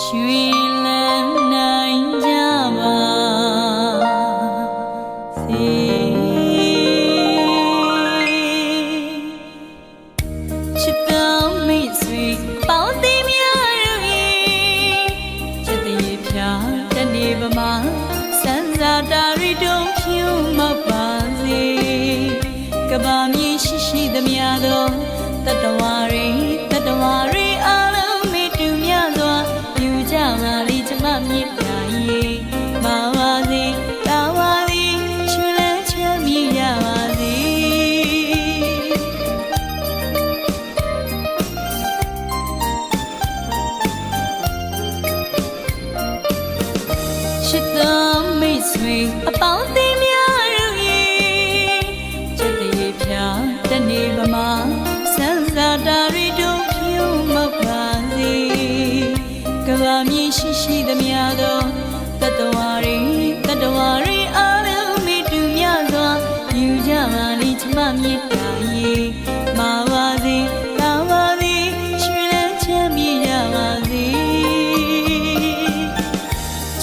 ရွှေလန်းနိုင်ကြပါစေချစ်တော်မိတ်ဆွေပေါင်းသင်းများတို့၏ချစ်တဲ့ဖြာတနေပမာစံစာတာရီတုံဖြူမောက်ပါစေကဘာမြေရှိရှိသမျှသောတတဝရီအားလုံးမိတူများစွာယူကြပါလိကျမမြစ်တာရေမာပါစေတာပါစေချွေလဲချမ်းမြေ့ရပါစေချစ်တော်မိတ်ဆွေအပေါင်းအသင်းများတို့၏ချစ်တဲ့ဖြာတနေပမာစံစာတာရီတို့ဖြူမောက်ပါစေကဘာမြေရှိရှိသမျှသောတတဝရီအားလုံးမိတူများစွာယူကြပါလိကျမမြစ်တာရေမာပါစေတာပါစေရွှေလဲချမ်းမြေ့ရပါစေ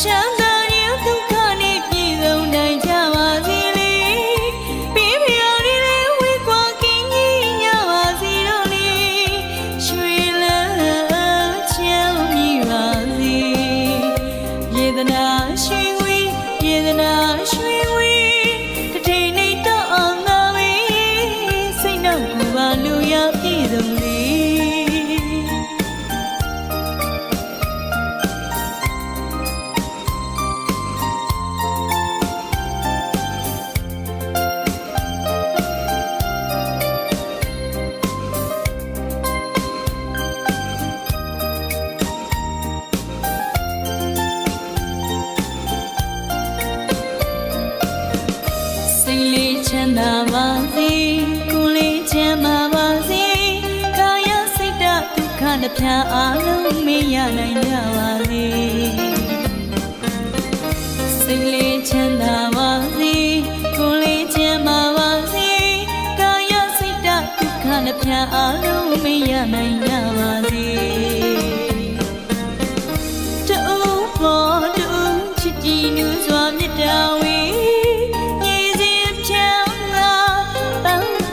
ချမ်းသာခြင်းဒုက္ခနဲ့ပြည့်စုံနိုင်ကြပါစေလေပေးဖျားလေးလေးဝေးကွာကင်းကြီးညပါစေတော့လေရွှေလဲချမ်းမြေ့ပါစေယေဒနာရွှေဝေးတထိန်နေတော့အောင်သာမေစိတ်နှောက်ကူပါလူရပြည့်စုံလေစိတ်လေးချမ်းသာပါစေကိုယ်လေးချမ်းသာပါစေကာယစိတ်ဓာတ်ဒုက္ခနှပြအားလုံးမေ့ရနိုင်ကြပါစေစိတ်လေးချမ်းသာပါစေကိုယ်လေးချမ်းသာပါစေကာယစိတ်ဓာတ်ဒုက္ခနှပြအားလုံးမေ့ရနိုင်ကြပါစေတူပေါ်တူချစ်ကြည်နူးစွာမြတ်တာဝေ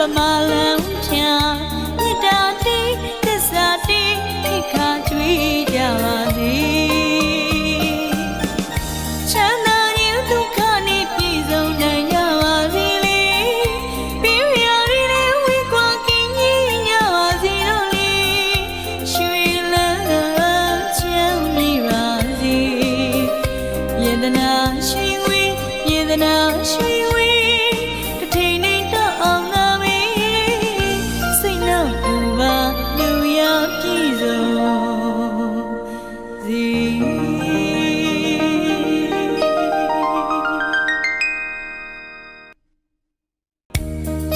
ပမာလံဖြာမြတ်တာတိသစ္စာတိခိခာကြွေးကြပါစေချမ်းသာခြင်းဒုက္ခနဲ့ပြည့်စုံနိုင်ကြပါစေလေပေးဖျားလေးလေးဝေးကွာကင်းကြီးညပါစေတော့လေရွှေလန်းချမ်းမြေ့ပါစေယေဒနာရွှေဝေးတထိန်နေတော့အောင်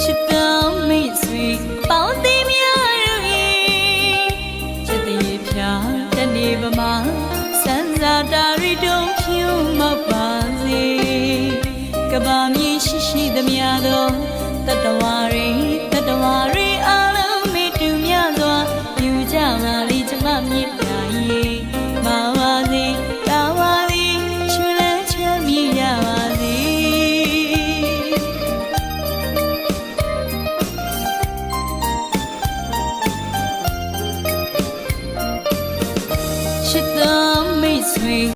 ချစ်တော်မိတ်ဆွေပေါင်းသင်းများတို့၏ချစ်တဲ့ဖြာတနေပမာစံစာတာရီတုံဖြူမောက်ပါစေကဘာမြေရှိရှိသမျှသောတတဝရီအားလုံးမိတူများစွာယူကြပါလိကျမမြစ်တာရေမာပါစေတာပါစေရွှေလဲချမ်းမြေ့ရပါစေချစ်တော်မိတ်ဆွေ